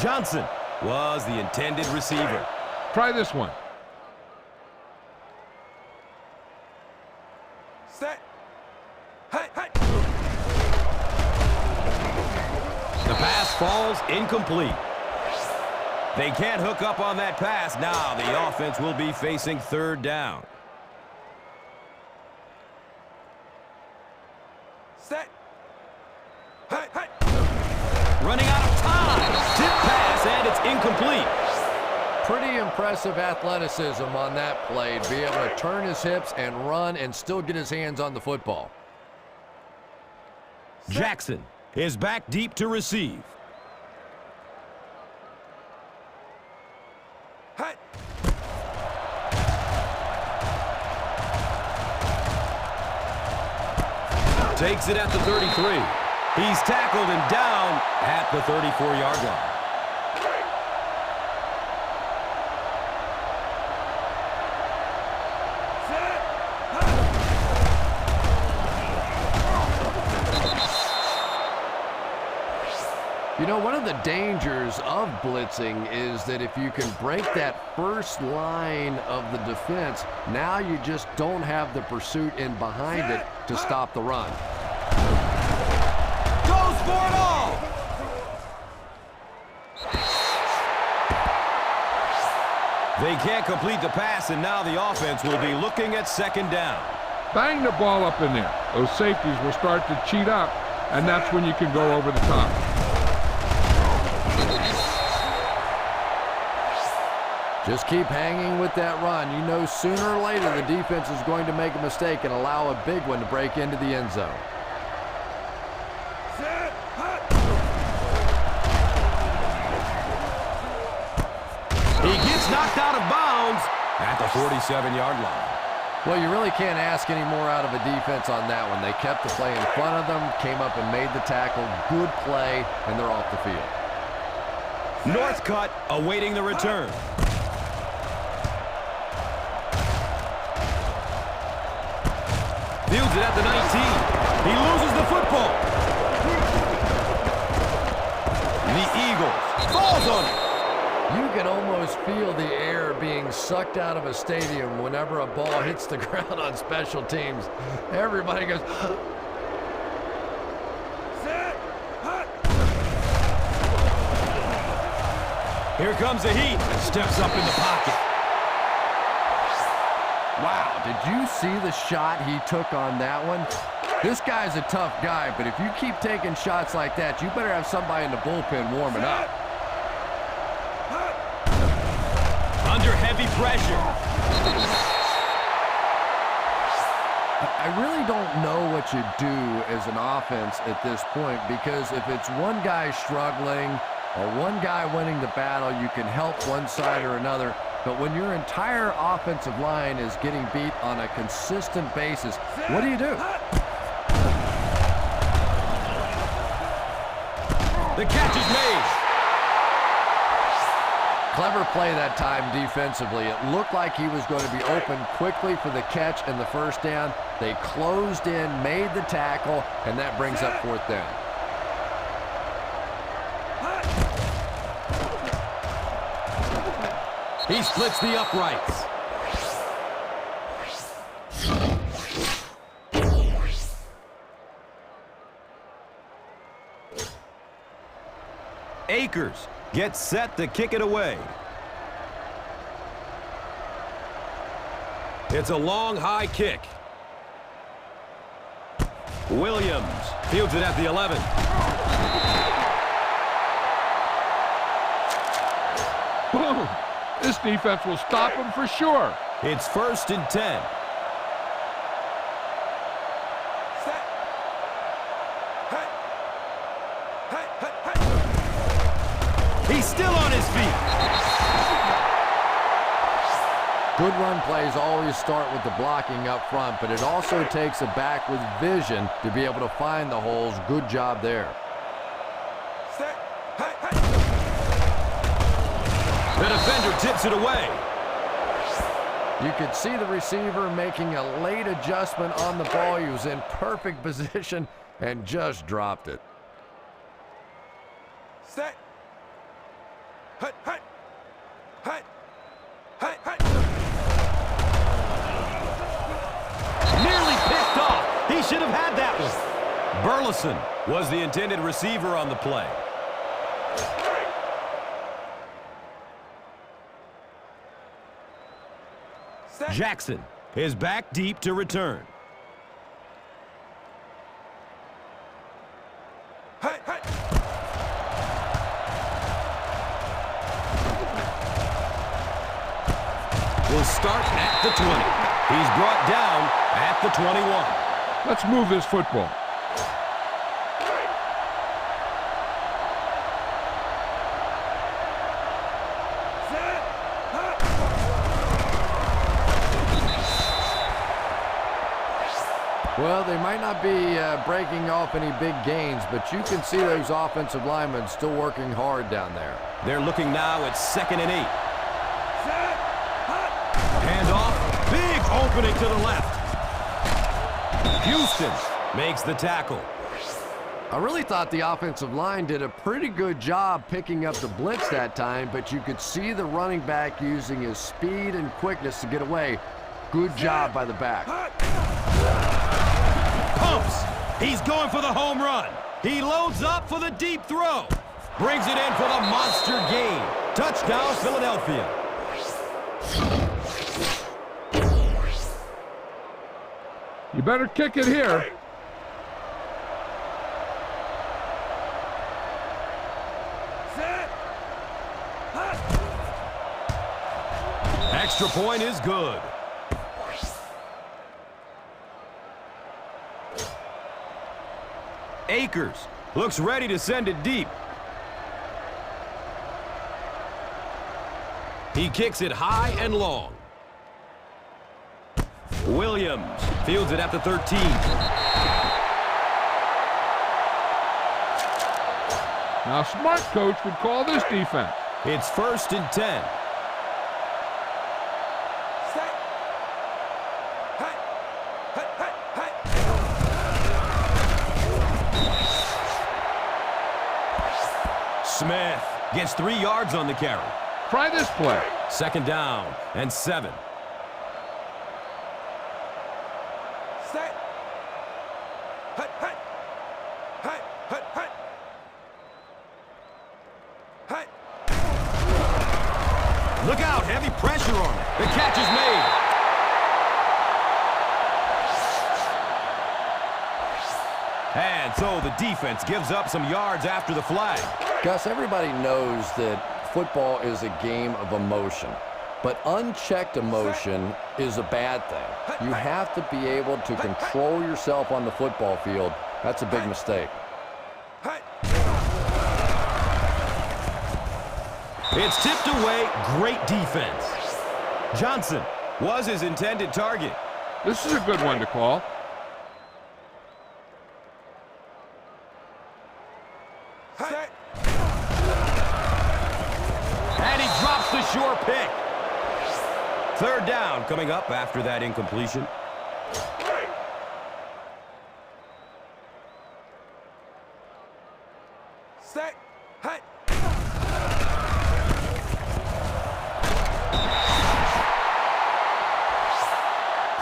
Johnson was the intended receiver. Try this one. Set. Hut, hut. The pass falls incomplete. They can't hook up on that pass. Now the offense will be facing third down. Set. Hut, hut. Running out of time. Tip pass, and it's incomplete. Pretty impressive athleticism on that play. To be able to turn his hips and run and still get his hands on the football. Jackson is back deep to receive. Hut. Takes it at the 33. He's tackled and down at the 34-yard line. Set. You know, one of the dangers of blitzing is that if you can break that first line of the defense, now you just don't have the pursuit in behind it to stop the run. Goes for it all! They can't complete the pass, and now the offense will be looking at second down. Bang the ball up in there. Those safeties will start to cheat up, and that's when you can go over the top. Just keep hanging with that run. You know sooner or later the defense is going to make a mistake and allow a big one to break into the end zone. Set. Hut. He gets knocked out of bounds at the 47-yard line. Well, you really can't ask any more out of a defense on that one. They kept the play in front of them, came up and made the tackle. Good play, and they're off the field. Northcutt awaiting the return. Fields it at the 19. He loses the football. The Eagles falls on it. You can almost feel the air being sucked out of a stadium whenever a ball hits the ground on special teams. Everybody goes, Set. Hut. Here comes the heat. Steps up in the pocket. wow, did you see the shot he took on that one? This guy's a tough guy, but if you keep taking shots like that, you better have somebody in the bullpen warming up. Under heavy pressure. I really don't know what you do as an offense at this point, because if it's one guy struggling or one guy winning the battle, you can help one side or another. But when your entire offensive line is getting beat on a consistent basis, what do you do? The catch is made. Clever play that time defensively. It looked like he was going to be open quickly for the catch and the first down. They closed in, made the tackle, and that brings up fourth down. He splits the uprights. Akers gets set to kick it away. It's a long, high kick. Williams fields it at the 11. Boom! This defense will stop him for sure. It's 1st and 10. He's still on his feet. Good run plays always start with the blocking up front, but it also takes a back with vision to be able to find the holes. Good job there. The defender tips it away. You could see the receiver making a late adjustment on the ball. He was in perfect position and just dropped it. Set. Hut, hut. Hut. Hut, hut. Nearly picked off. He should have had that one. Burleson was the intended receiver on the play. Set. Jackson is back deep to return. Hut, hut. Will start at the 20. He's brought down at the 21. Let's move this football. Set. Hut. Well, they might not be breaking off any big gains, but you can see those offensive linemen still working hard down there. They're looking now at 2nd and 8. Set. Hut. Handoff, big opening to the left. Houston makes the tackle. I really thought the offensive line did a pretty good job picking up the blitz that time, but you could see the running back using his speed and quickness to get away. Good job by the back. Hut. Pumps. He's going for the home run. He loads up for the deep throw. Brings it in for the monster gain. Touchdown, Philadelphia. You better kick it here. Set. Hut. Extra point is good. Akers looks ready to send it deep. He kicks it high and long. Williams fields it at the 13. Now, a smart coach would call this defense. It's 1st and 10. Set. Hut. Hut, hut, hut. Smith gets 3 yards on the carry. Try this play. 2nd down and 7. Set. Hut, hut. Hut, hut, hut. Hut. Look out, heavy pressure on him. The catch is made. And so the defense gives up some yards after the flag. Gus, everybody knows that football is a game of emotion, but unchecked emotion is a bad thing. You have to be able to control yourself on the football field. That's a big mistake. Hut. It's tipped away. Great defense. Johnson was his intended target. This is a good one to call. Set. And he drops the sure pick. 3rd down coming up after that incompletion. Set. Hut.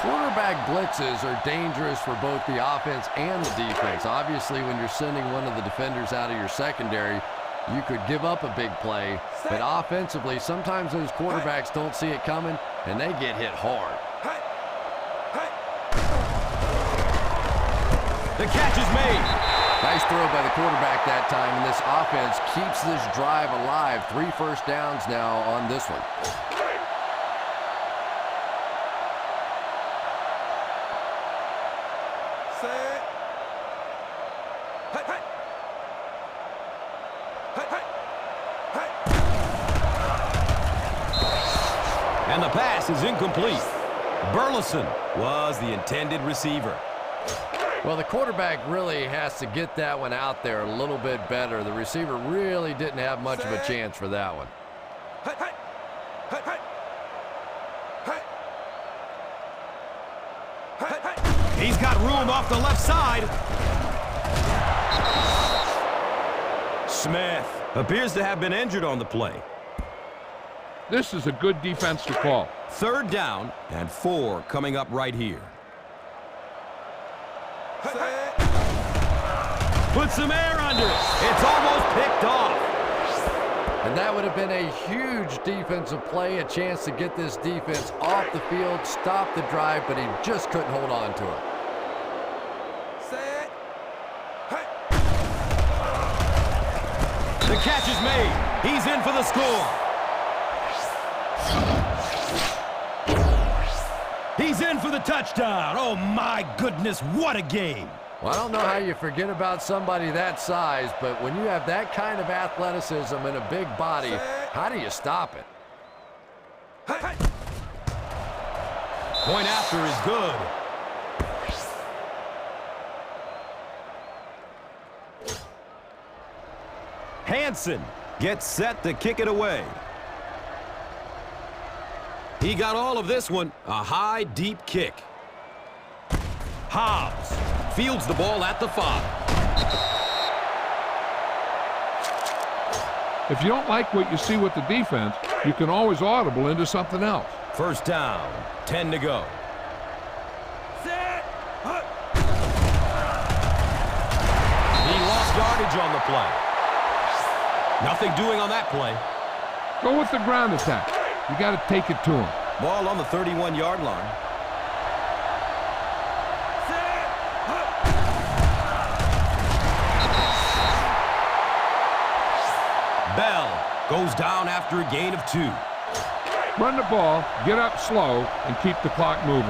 Quarterback blitzes are dangerous for both the offense and the defense. Obviously, when you're sending one of the defenders out of your secondary, you could give up a big play. But offensively, sometimes those quarterbacks don't see it coming, and they get hit hard. Hut. Hut. The catch is made. Nice throw by the quarterback that time, and this offense keeps this drive alive. 3 first downs now on this one. Set. Hut, hut. Hut, hut. Hut. And the pass is incomplete. Burleson was the intended receiver. Well, the quarterback really has to get that one out there a little bit better. The receiver really didn't have much of a chance for that one. Hut, hut. Hut, hut. Hut. He's got room off the left side. Smith appears to have been injured on the play. This is a good defense to call. 3rd down and 4 coming up right here. Put some air under it. It's almost picked off. And that would have been a huge defensive play, a chance to get this defense off the field, stop the drive, but he just couldn't hold on to it. Set. The catch is made. He's in for the score. He's in for the touchdown. Oh, my goodness, what a game. Well, I don't know how you forget about somebody that size, but when you have that kind of athleticism and a big body, how do you stop it? Point after is good. Hansen gets set to kick it away. He got all of this one, a high, deep kick. Hobbs fields the ball at the 5. If you don't like what you see with the defense, you can always audible into something else. 1st down, 10 to go. Set. He lost yardage on the play. Nothing doing on that play. Go with the ground attack. You got to take it to him. Ball on the 31-yard line. Bell goes down after a gain of 2. Run the ball, get up slow, and keep the clock moving.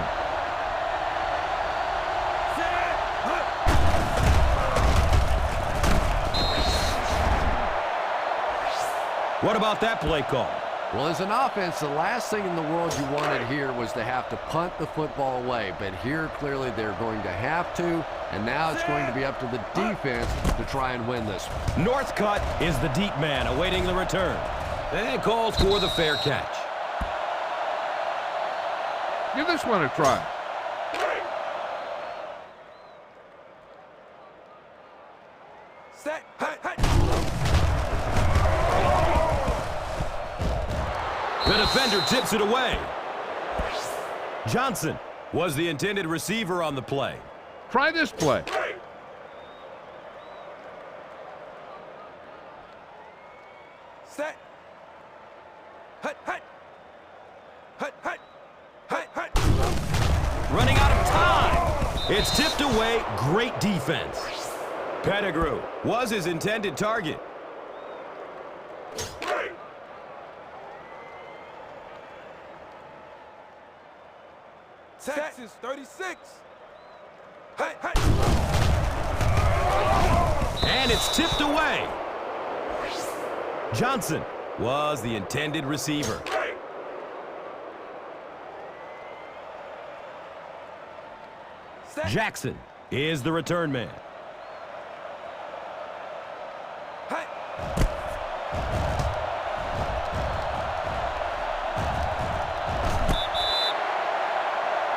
What about that play call? Well, as an offense, the last thing in the world you wanted here was to have to punt the football away. But here, clearly, they're going to have to, and now it's going to be up to the defense to try and win this one. Northcutt is the deep man awaiting the return. And calls for the fair catch. Give this one a try. Set. The defender tips it away. Johnson was the intended receiver on the play. Try this play. Set. Running out of time. It's tipped away. Great defense. Pettigrew was his intended target. Texas 36. And it's tipped away. Johnson was the intended receiver. Jackson is the return man.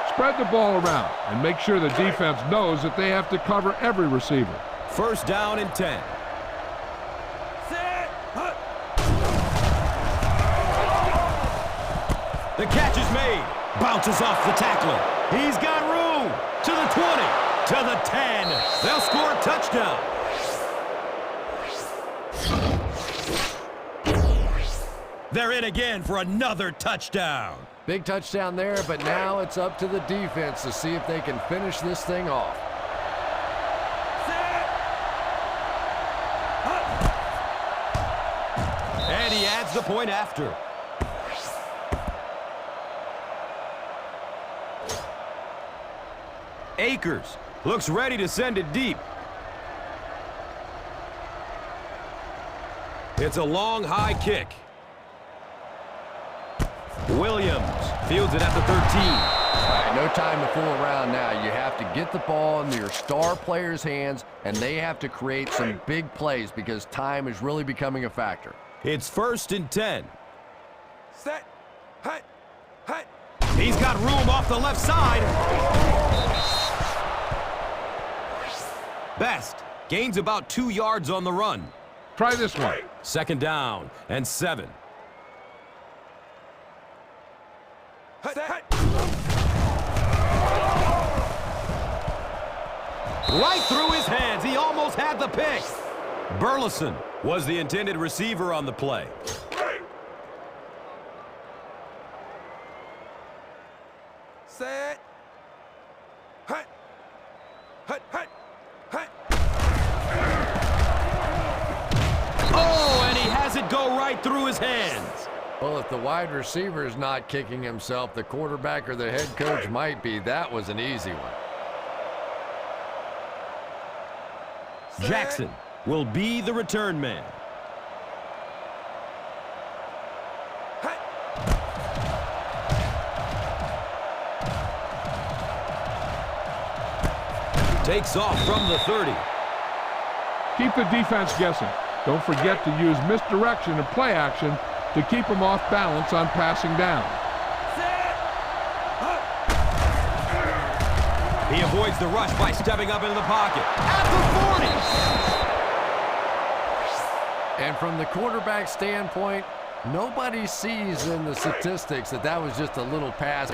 Spread the ball around and make sure the defense knows that they have to cover every receiver. 1st down and 10. The catch is made. Bounces off the tackler. He's got room. To the 20. To the 10. They'll score a touchdown. They're in again for another touchdown. Big touchdown there, but now it's up to the defense to see if they can finish this thing off. And he adds the point after. Akers looks ready to send it deep. It's a long, high kick. Williams fields it at the 13. All right, no time to fool around now. You have to get the ball in your star players' hands, and they have to create some big plays because time is really becoming a factor. It's 1st and 10. Set. He's got room off the left side. Best gains about 2 yards on the run. Try this one. 2nd down and 7. Right through his hands. He almost had the pick. Burleson was the intended receiver on the play. Set. Hut. Hut, hut, hut. Oh, and he has it go right through his hands. Well, if the wide receiver is not kicking himself, the quarterback or the head coach might be. That was an easy one. Jackson will be the return man. Takes off from the 30. Keep the defense guessing. Don't forget to use misdirection and play action to keep them off balance on passing down. He avoids the rush by stepping up into the pocket. At the 40! And from the quarterback standpoint, nobody sees in the statistics that that was just a little pass.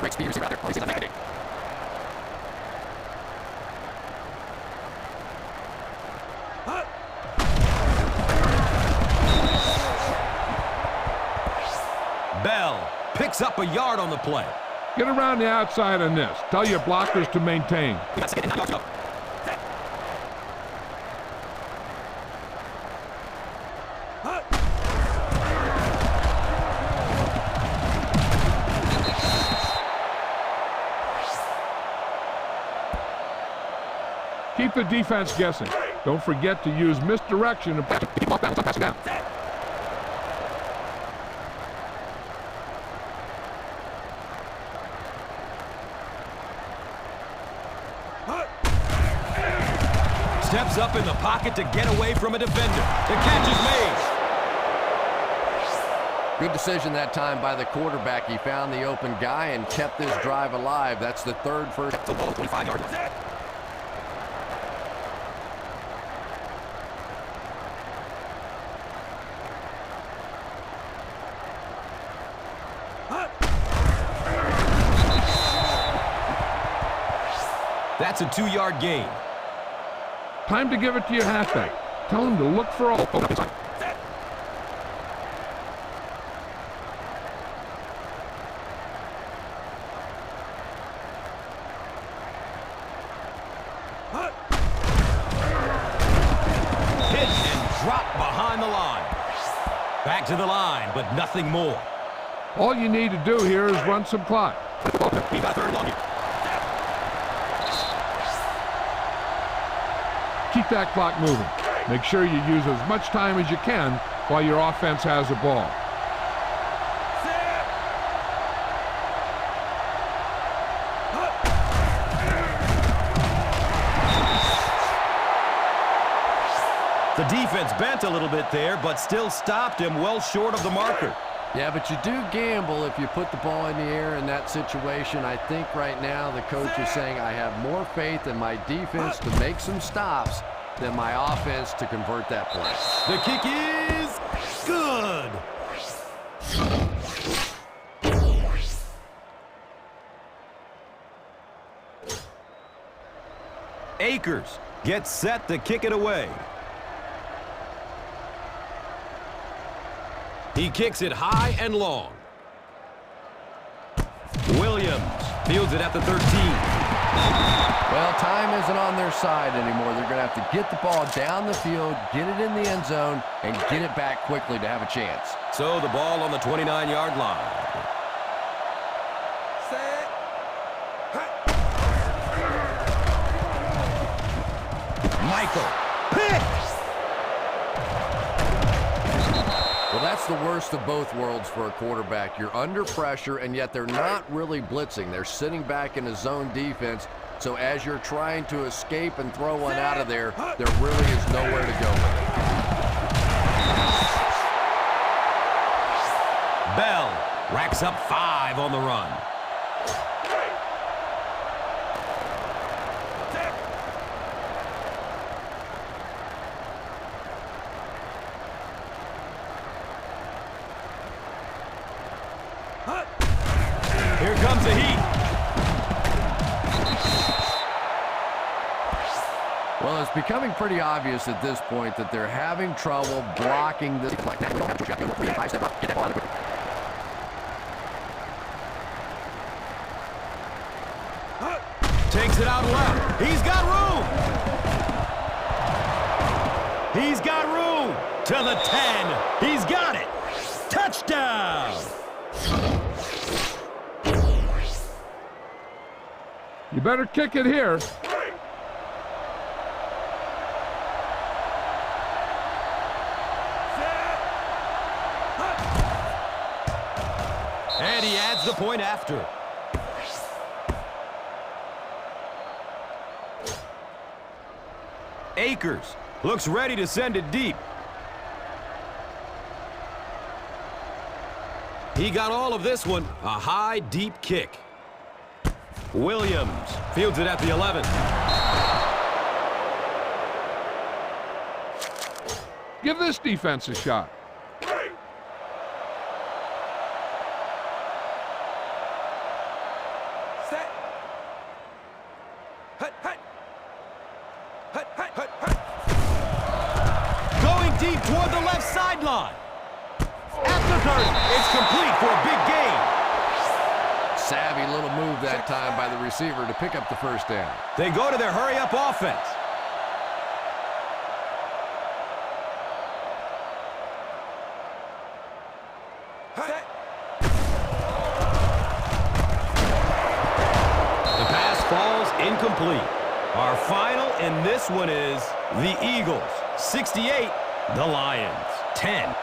Bell picks up a yard on the play. Get around the outside on this. Tell your blockers to maintain. Keep the defense guessing. Don't forget to use misdirection and keep off balance on passing down. Steps up in the pocket to get away from a defender. The catch is made. Good decision that time by the quarterback. He found the open guy and kept this drive alive. That's the third first. 25 yards. That's a 2-yard gain. Time to give it to your halfback. Tell him to look for all. Hit and drop behind the line. Back to the line, but nothing more. All you need to do here is run some clock. He got 3rd long. Keep that clock moving. Make sure you use as much time as you can while your offense has the ball. The defense bent a little bit there, but still stopped him well short of the marker. Yeah, but you do gamble if you put the ball in the air in that situation. I think right now the coach is saying I have more faith in my defense to make some stops than my offense to convert that play. The kick is good. Akers gets set to kick it away. He kicks it high and long. Williams fields it at the 13. Well, time isn't on their side anymore. They're going to have to get the ball down the field, get it in the end zone, and get it back quickly to have a chance. So the ball on the 29-yard line. Set. Michael picks. Well, that's the worst of both worlds for a quarterback. You're under pressure, and yet they're not really blitzing. They're sitting back in a zone defense. So as you're trying to escape and throw one out of there, there really is nowhere to go with it. Bell racks up 5 on the run. it's becoming pretty obvious at this point that they're having trouble blocking this play. Takes it out left. He's got room. He's got room. To the 10. He's got it. Touchdown. You better kick it here. And he adds the point after. Akers looks ready to send it deep. He got all of this one. A high, deep kick. Williams fields it at the 11. Give this defense a shot. Set. Hut, hut. Hut, hut, hut, hut. Going deep toward the left sideline. At the 30. It's complete for a big gain. Savvy little move that time by the receiver to pick up the first down. They go to their hurry-up offense. Set. The pass falls incomplete. Our final in this one is the Eagles 68, the Lions 10.